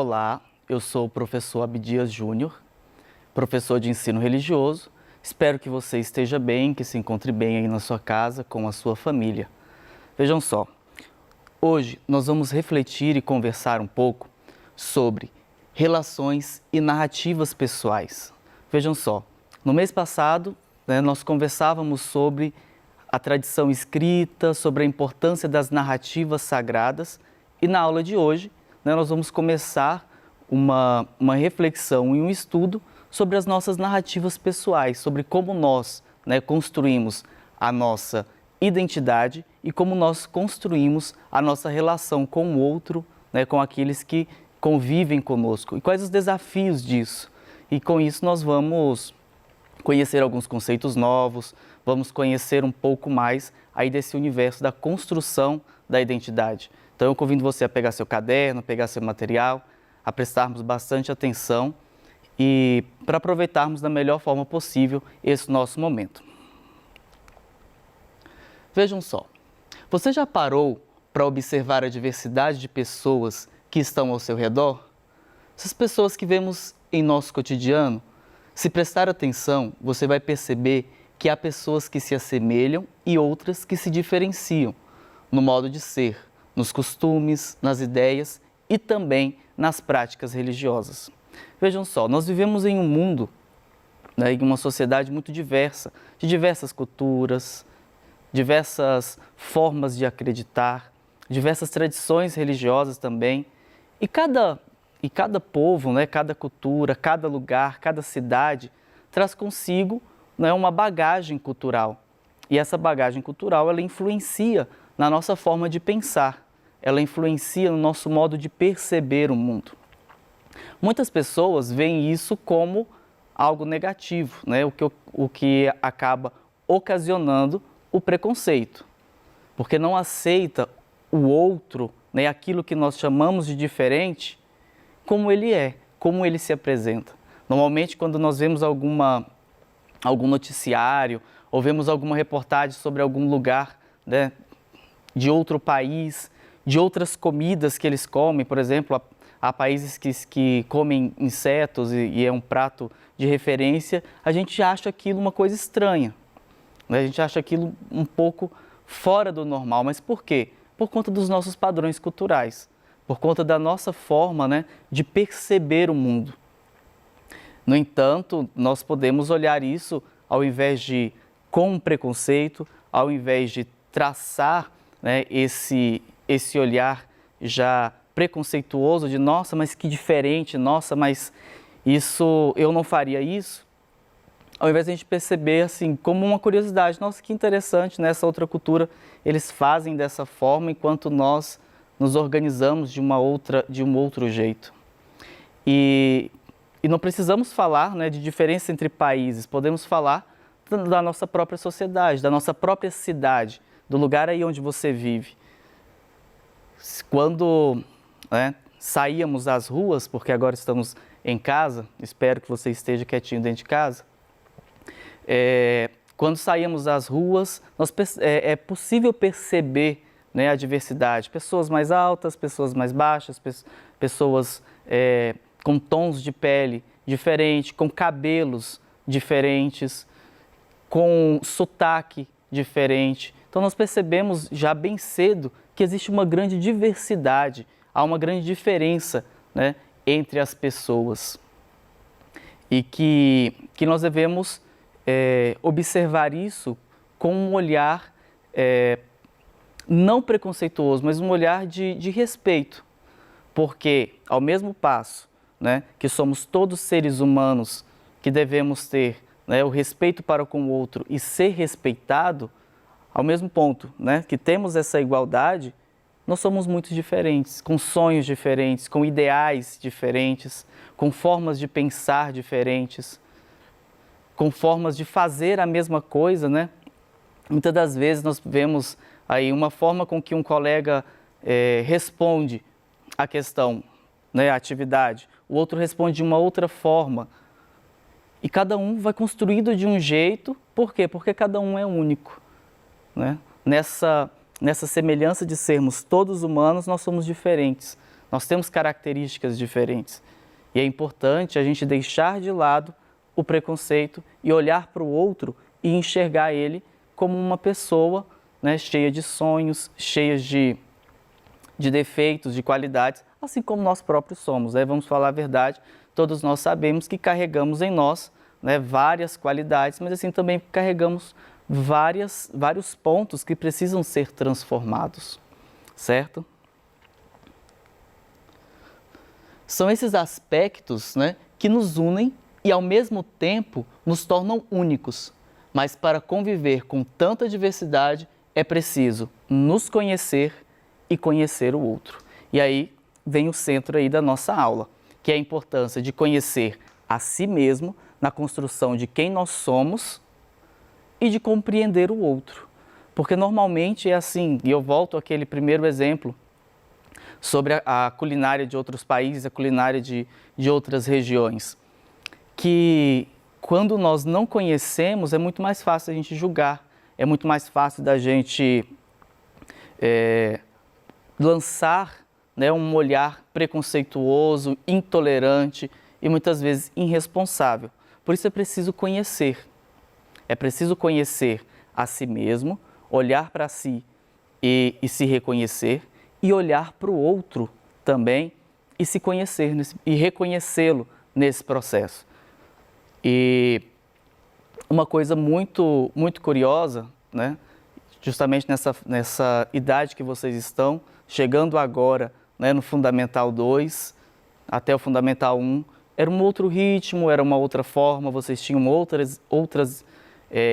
Olá, eu sou o professor Abdias Júnior, professor de ensino religioso. Espero que você esteja bem, que se encontre bem aí na sua casa com a sua família. Vejam só, hoje nós vamos refletir e conversar um pouco sobre relações e narrativas pessoais. Vejam só, no mês passado, nós conversávamos sobre a tradição escrita, sobre a importância das narrativas sagradas e na aula de hoje, nós vamos começar uma reflexão e um estudo sobre as nossas narrativas pessoais, sobre como nós construímos a nossa identidade e como nós construímos a nossa relação com o outro, com aqueles que convivem conosco e quais os desafios disso. E com isso nós vamos conhecer alguns conceitos novos, vamos conhecer um pouco mais aí desse universo da construção da identidade. Então eu convido você a pegar seu caderno, pegar seu material, a prestarmos bastante atenção e para aproveitarmos da melhor forma possível esse nosso momento. Vejam só, você já parou para observar a diversidade de pessoas que estão ao seu redor? Essas pessoas que vemos em nosso cotidiano, se prestar atenção, você vai perceber que há pessoas que se assemelham e outras que se diferenciam no modo de ser, nos costumes, nas ideias e também nas práticas religiosas. Vejam só, nós vivemos em um mundo, em uma sociedade muito diversa, de diversas culturas, diversas formas de acreditar, diversas tradições religiosas também. E cada povo, cada cultura, cada lugar, cada cidade traz consigo uma bagagem cultural. E essa bagagem cultural, ela influencia na nossa forma de pensar, ela influencia no nosso modo de perceber o mundo. Muitas pessoas veem isso como algo negativo, o que acaba ocasionando o preconceito, porque não aceita o outro, aquilo que nós chamamos de diferente, como ele é, como ele se apresenta. Normalmente, quando nós vemos algum noticiário ou vemos alguma reportagem sobre algum lugar de outro país, de outras comidas que eles comem, por exemplo, há países que comem insetos e é um prato de referência, a gente acha aquilo uma coisa estranha, A gente acha aquilo um pouco fora do normal, mas por quê? Por conta dos nossos padrões culturais, por conta da nossa forma de perceber o mundo. No entanto, nós podemos olhar isso ao invés de com um preconceito, ao invés de traçar esse olhar já preconceituoso de nossa, mas que diferente, nossa, mas isso eu não faria isso. Ao invés de a gente perceber assim como uma curiosidade, nossa, que interessante, nessa outra cultura eles fazem dessa forma enquanto nós nos organizamos de um outro jeito. E não precisamos falar de diferença entre países, podemos falar da nossa própria sociedade, da nossa própria cidade, do lugar aí onde você vive. Quando saíamos às ruas, porque agora estamos em casa, espero que você esteja quietinho dentro de casa, quando saímos às ruas, é possível perceber a diversidade, pessoas mais altas, pessoas mais baixas, pessoas com tons de pele diferentes, com cabelos diferentes, com sotaque diferente. Então nós percebemos já bem cedo que existe uma grande diversidade, há uma grande diferença entre as pessoas e que nós devemos observar isso com um olhar não preconceituoso, mas um olhar de respeito, porque ao mesmo passo que somos todos seres humanos que devemos ter o respeito para com o outro e ser respeitado, ao mesmo ponto que temos essa igualdade, nós somos muito diferentes, com sonhos diferentes, com ideais diferentes, com formas de pensar diferentes, com formas de fazer a mesma coisa, Muitas das vezes nós vemos aí uma forma com que um colega responde a questão, a atividade, o outro responde de uma outra forma. E cada um vai construído de um jeito, por quê? Porque cada um é único. Nessa semelhança de sermos todos humanos, nós somos diferentes. Nós temos características diferentes. E é importante a gente deixar de lado o preconceito e olhar para o outro e enxergar ele como uma pessoa, né, cheia de sonhos, cheia de defeitos, de qualidades, assim como nós próprios somos. Né? Vamos falar a verdade, todos nós sabemos que carregamos em nós, né, várias qualidades, mas assim também carregamos vários pontos que precisam ser transformados, certo? São esses aspectos, né, que nos unem e ao mesmo tempo nos tornam únicos. Mas para conviver com tanta diversidade é preciso nos conhecer e conhecer o outro. E aí vem o centro aí da nossa aula, que é a importância de conhecer a si mesmo na construção de quem nós somos e de compreender o outro. Porque normalmente é assim, e eu volto àquele primeiro exemplo sobre a culinária de outros países, a culinária de outras regiões, que quando nós não conhecemos é muito mais fácil a gente julgar, é muito mais fácil da gente lançar, né, um olhar preconceituoso, intolerante e muitas vezes irresponsável. Por isso é preciso conhecer. É preciso conhecer a si mesmo, olhar para si e se reconhecer e olhar para o outro também e se conhecer e reconhecê-lo nesse processo. E uma coisa muito curiosa, né? Justamente nessa idade que vocês estão, chegando agora, né, no Fundamental 2 até o Fundamental 1, era um outro ritmo, era uma outra forma, vocês tinham outras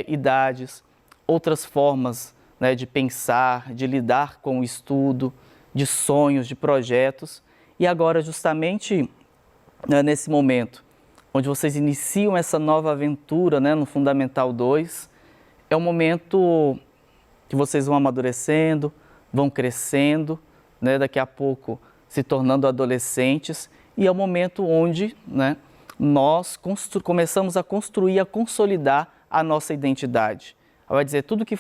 idades, outras formas, né, de pensar, de lidar com o estudo, de sonhos, de projetos. E agora, justamente, né, nesse momento, onde vocês iniciam essa nova aventura, né, no Fundamental 2, é um momento que vocês vão amadurecendo, vão crescendo, né, daqui a pouco se tornando adolescentes, e é o momento onde, né, nós começamos a construir, a consolidar a nossa identidade. Vai dizer, tudo que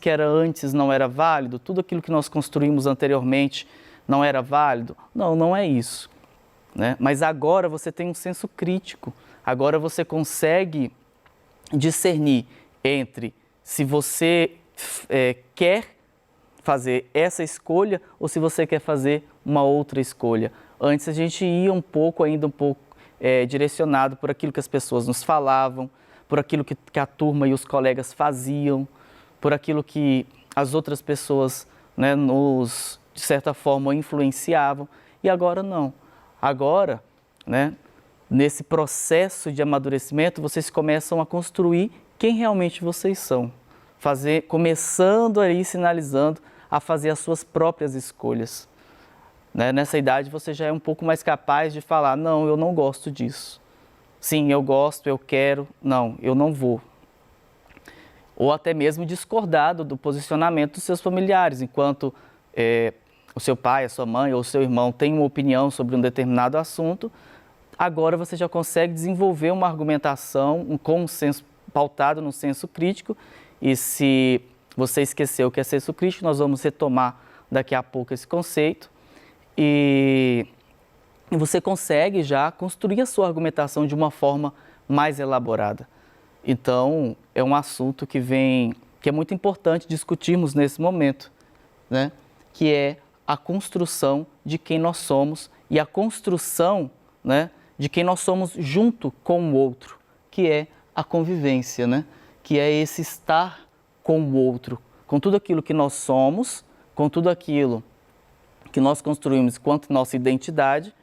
era antes não era válido, tudo aquilo que nós construímos anteriormente não era válido. Não, não é isso. Né? Mas agora você tem um senso crítico, agora você consegue discernir entre se você quer fazer essa escolha ou se você quer fazer uma outra escolha. Antes a gente ia ainda um pouco direcionado por aquilo que as pessoas nos falavam, por aquilo que a turma e os colegas faziam, por aquilo que as outras pessoas, né, nos, de certa forma, influenciavam. E agora não. Agora, né, nesse processo de amadurecimento, vocês começam a construir quem realmente vocês são. Começando aí, sinalizando a fazer as suas próprias escolhas. Né? Nessa idade você já é um pouco mais capaz de falar, não, eu não gosto disso. Sim, eu gosto, eu quero, não, eu não vou. Ou até mesmo discordado do posicionamento dos seus familiares, enquanto o seu pai, a sua mãe ou o seu irmão tem uma opinião sobre um determinado assunto, agora você já consegue desenvolver uma argumentação, um senso pautado no senso crítico, e se você esqueceu o que é senso crítico, nós vamos retomar daqui a pouco esse conceito, e você consegue já construir a sua argumentação de uma forma mais elaborada. Então, é um assunto que é muito importante discutirmos nesse momento, né? Que é a construção de quem nós somos e a construção, né, de quem nós somos junto com o outro, que é a convivência, né? Que é esse estar com o outro, com tudo aquilo que nós somos, com tudo aquilo que nós construímos quanto nossa identidade,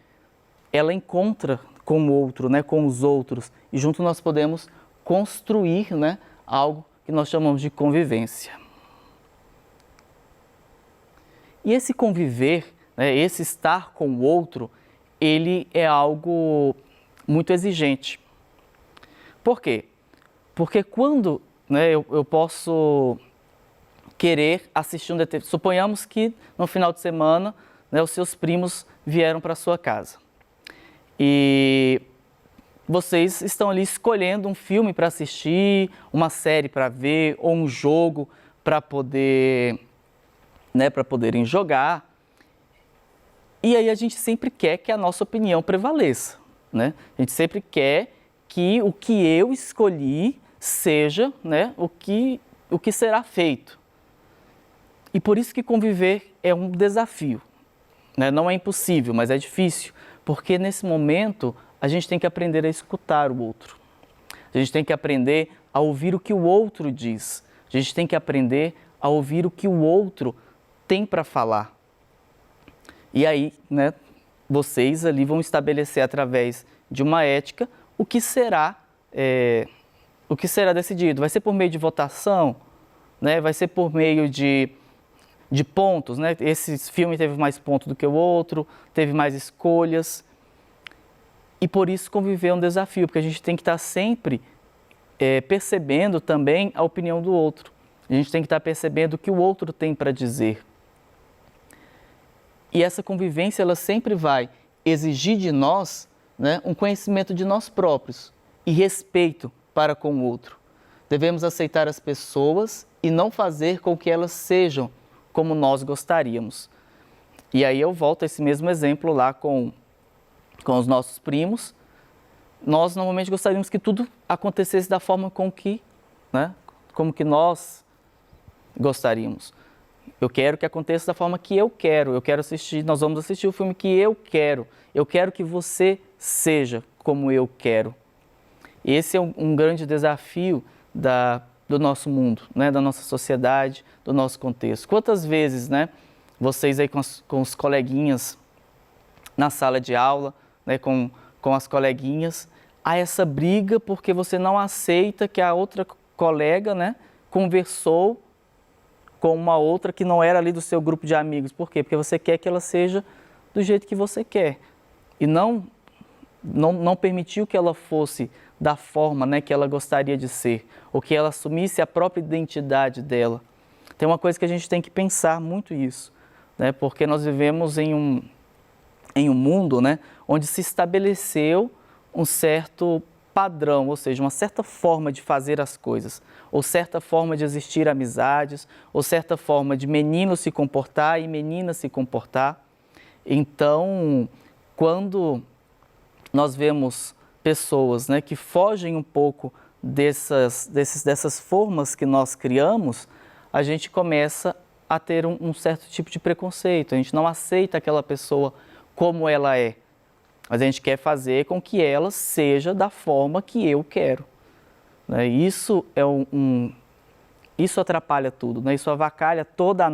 ela encontra com o outro, né, com os outros, e junto nós podemos construir, né, algo que nós chamamos de convivência. E esse conviver, né, esse estar com o outro, ele é algo muito exigente. Por quê? Porque quando, né, eu posso querer assistir suponhamos que no final de semana, né, os seus primos vieram para a sua casa. E vocês estão ali escolhendo um filme para assistir, uma série para ver, ou um jogo para poderem jogar. E aí a gente sempre quer que a nossa opinião prevaleça, né? A gente sempre quer que o que eu escolhi seja, né, o que será feito. E por isso que conviver é um desafio, né? Não é impossível, mas é difícil, porque nesse momento a gente tem que aprender a escutar o outro. A gente tem que aprender a ouvir o que o outro diz. A gente tem que aprender a ouvir o que o outro tem para falar. E aí, né, vocês ali vão estabelecer através de uma ética o que será decidido. Vai ser por meio de votação, né? Vai ser por meio de pontos, né? Esse filme teve mais pontos do que o outro, teve mais escolhas. E por isso conviver é um desafio, porque a gente tem que estar sempre percebendo também a opinião do outro. A gente tem que estar percebendo o que o outro tem para dizer. E essa convivência, ela sempre vai exigir de nós, né, um conhecimento de nós próprios e respeito para com o outro. Devemos aceitar as pessoas e não fazer com que elas sejam como nós gostaríamos. E aí eu volto a esse mesmo exemplo lá com os nossos primos. Nós normalmente gostaríamos que tudo acontecesse da forma como que nós gostaríamos. Eu quero que aconteça da forma que eu quero. Nós vamos assistir o filme que eu quero. Eu quero que você seja como eu quero. Esse é um grande desafio do nosso mundo, né? Da nossa sociedade, do nosso contexto. Quantas vezes, né, vocês aí com os coleguinhas na sala de aula, né, com as coleguinhas, há essa briga porque você não aceita que a outra colega, né, conversou com uma outra que não era ali do seu grupo de amigos. Por quê? Porque você quer que ela seja do jeito que você quer. E não permitiu que ela fosse da forma, né, que ela gostaria de ser. Ou que ela assumisse a própria identidade dela. Tem uma coisa que a gente tem que pensar muito isso, né? Porque nós vivemos em um mundo, né, onde se estabeleceu um certo padrão, ou seja, uma certa forma de fazer as coisas, ou certa forma de existir amizades, ou certa forma de menino se comportar e menina se comportar. Então, quando nós vemos pessoas, né, que fogem um pouco dessas formas que nós criamos, a gente começa a ter um certo tipo de preconceito. A gente não aceita aquela pessoa como ela é, mas a gente quer fazer com que ela seja da forma que eu quero. Né? Isso atrapalha tudo, né? Isso avacalha toda a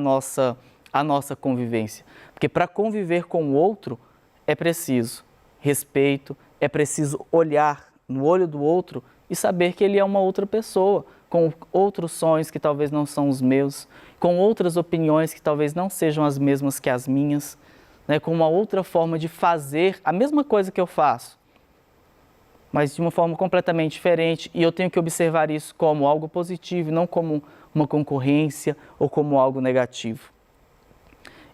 nossa convivência. Porque para conviver com o outro é preciso respeito, é preciso olhar no olho do outro e saber que ele é uma outra pessoa, com outros sonhos que talvez não são os meus, com outras opiniões que talvez não sejam as mesmas que as minhas, né, com uma outra forma de fazer a mesma coisa que eu faço, mas de uma forma completamente diferente, e eu tenho que observar isso como algo positivo, não como uma concorrência ou como algo negativo.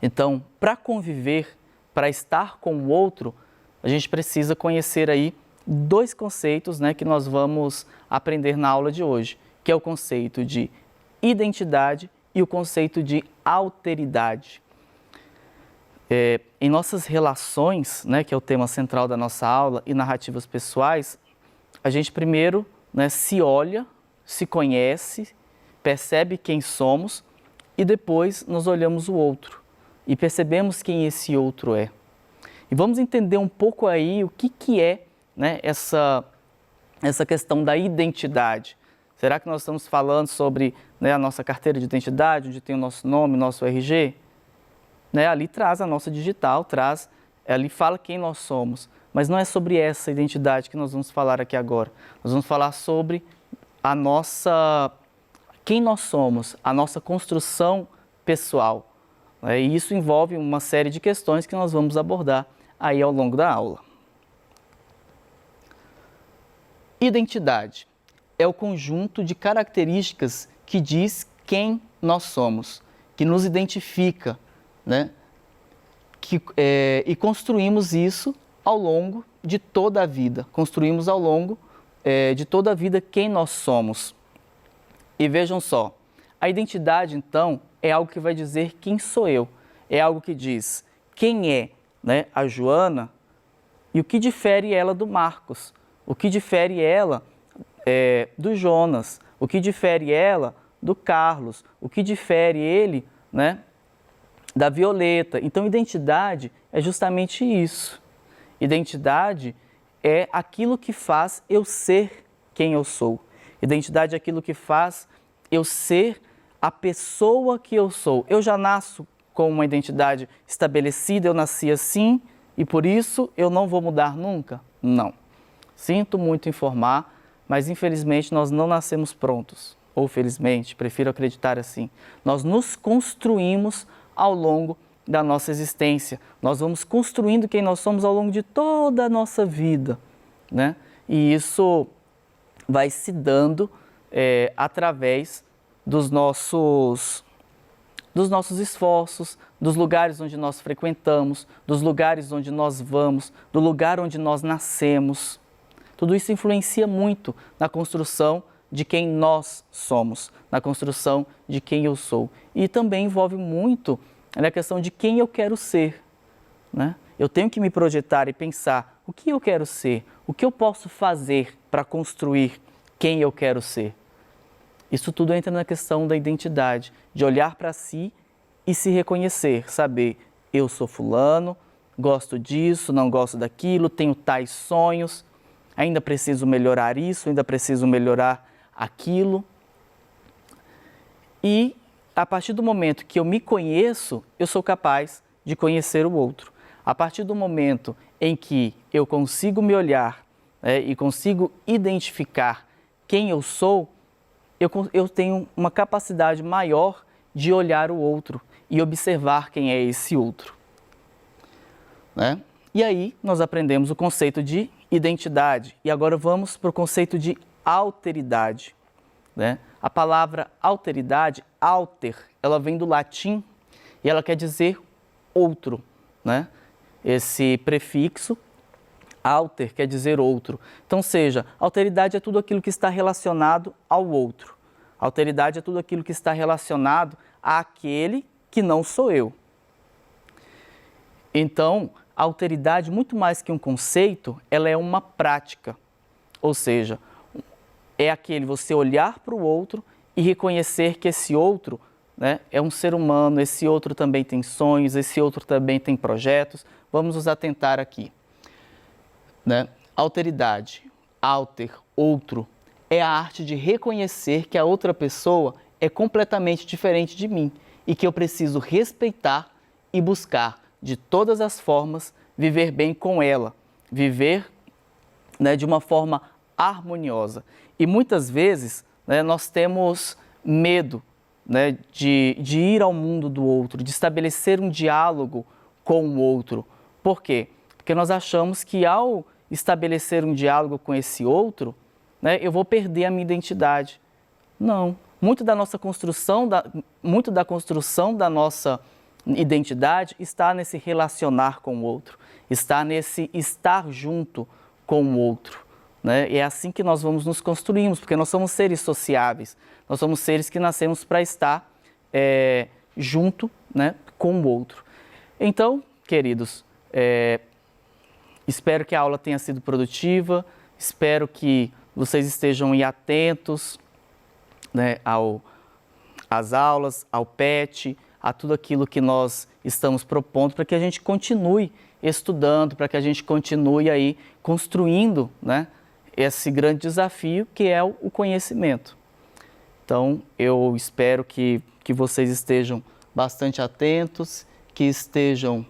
Então, para conviver, para estar com o outro, a gente precisa conhecer aí dois conceitos, né, que nós vamos aprender na aula de hoje, que é o conceito de identidade e o conceito de alteridade. Em nossas relações, né, que é o tema central da nossa aula, e narrativas pessoais, a gente primeiro, né, se olha, se conhece, percebe quem somos e depois nós olhamos o outro e percebemos quem esse outro é. E vamos entender um pouco aí o que é, né, essa questão da identidade. Será que nós estamos falando sobre, né, a nossa carteira de identidade, onde tem o nosso nome, nosso RG? Né, ali traz a nossa digital, ali fala quem nós somos, mas não é sobre essa identidade que nós vamos falar aqui agora. Nós vamos falar sobre quem nós somos, a nossa construção pessoal. Né, e isso envolve uma série de questões que nós vamos abordar aí ao longo da aula. Identidade é o conjunto de características que diz quem nós somos, que nos identifica, né? E construímos isso ao longo de toda a vida. Construímos ao longo de toda a vida quem nós somos. E vejam só, a identidade, então, é algo que vai dizer quem sou eu. É algo que diz quem é né, a Joana, e o que difere ela do Marcos, o que difere ela do Jonas, o que difere ela do Carlos, o que difere ele, né, da Violeta. Então, identidade é justamente isso. Identidade é aquilo que faz eu ser quem eu sou. Identidade é aquilo que faz eu ser a pessoa que eu sou. Eu já nasço com uma identidade estabelecida, eu nasci assim e por isso eu não vou mudar nunca? Não. Sinto muito informar, mas infelizmente nós não nascemos prontos. Ou felizmente, prefiro acreditar assim. Nós nos construímos ao longo da nossa existência. Nós vamos construindo quem nós somos ao longo de toda a nossa vida, né? E isso vai se dando através dos nossos esforços, dos lugares onde nós frequentamos, dos lugares onde nós vamos, do lugar onde nós nascemos. Tudo isso influencia muito na construção de quem nós somos, na construção de quem eu sou. E também envolve muito a questão de quem eu quero ser, né? Eu tenho que me projetar e pensar o que eu quero ser, o que eu posso fazer para construir quem eu quero ser. Isso tudo entra na questão da identidade, de olhar para si e se reconhecer, saber, eu sou fulano, gosto disso, não gosto daquilo, tenho tais sonhos, ainda preciso melhorar isso, ainda preciso melhorar aquilo. E a partir do momento que eu me conheço, eu sou capaz de conhecer o outro. A partir do momento em que eu consigo me olhar, e consigo identificar quem eu sou, eu tenho uma capacidade maior de olhar o outro e observar quem é esse outro, né? E aí nós aprendemos o conceito de identidade e agora vamos para o conceito de alteridade, né? A palavra alteridade, alter, ela vem do latim e ela quer dizer outro, né? Esse prefixo alter quer dizer outro. Então, seja, alteridade é tudo aquilo que está relacionado ao outro. Alteridade é tudo aquilo que está relacionado àquele que não sou eu. Então, a alteridade, muito mais que um conceito, ela é uma prática. Ou seja, é aquele você olhar para o outro e reconhecer que esse outro, né, é um ser humano, esse outro também tem sonhos, esse outro também tem projetos. Vamos nos atentar aqui, né? Alteridade, alter, outro, é a arte de reconhecer que a outra pessoa é completamente diferente de mim e que eu preciso respeitar e buscar de todas as formas viver bem com ela, viver, né, de uma forma harmoniosa. E muitas vezes, né, nós temos medo, né, de ir ao mundo do outro, de estabelecer um diálogo com o outro. Por quê? Porque nós achamos que ao estabelecer um diálogo com esse outro, né, eu vou perder a minha identidade. Não. Muito da construção da nossa identidade está nesse relacionar com o outro, está nesse estar junto com o outro, né? E é assim que nós vamos nos construirmos, porque nós somos seres sociáveis, nós somos seres que nascemos para estar junto, né, com o outro. Então, queridos, espero que a aula tenha sido produtiva, espero que vocês estejam aí atentos, né, às aulas, ao PET, a tudo aquilo que nós estamos propondo para que a gente continue estudando, para que a gente continue aí construindo, né, esse grande desafio que é o conhecimento. Então, eu espero que vocês estejam bastante atentos, que estejam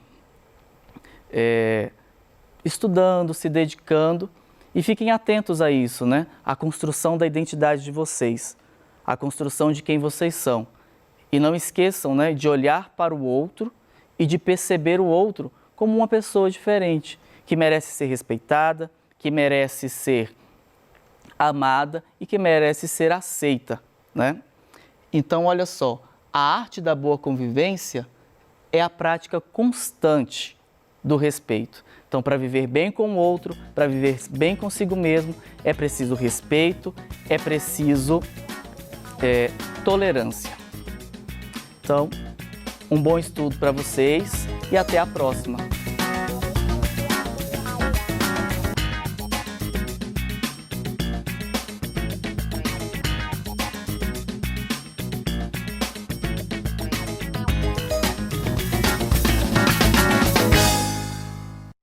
estudando, se dedicando e fiquem atentos a isso, né? A construção da identidade de vocês, a construção de quem vocês são. E não esqueçam, né, de olhar para o outro e de perceber o outro como uma pessoa diferente, que merece ser respeitada, que merece ser amada e que merece ser aceita, né? Então, olha só, a arte da boa convivência é a prática constante do respeito. Então, para viver bem com o outro, para viver bem consigo mesmo, é preciso respeito, é preciso tolerância. Então, um bom estudo para vocês e até a próxima!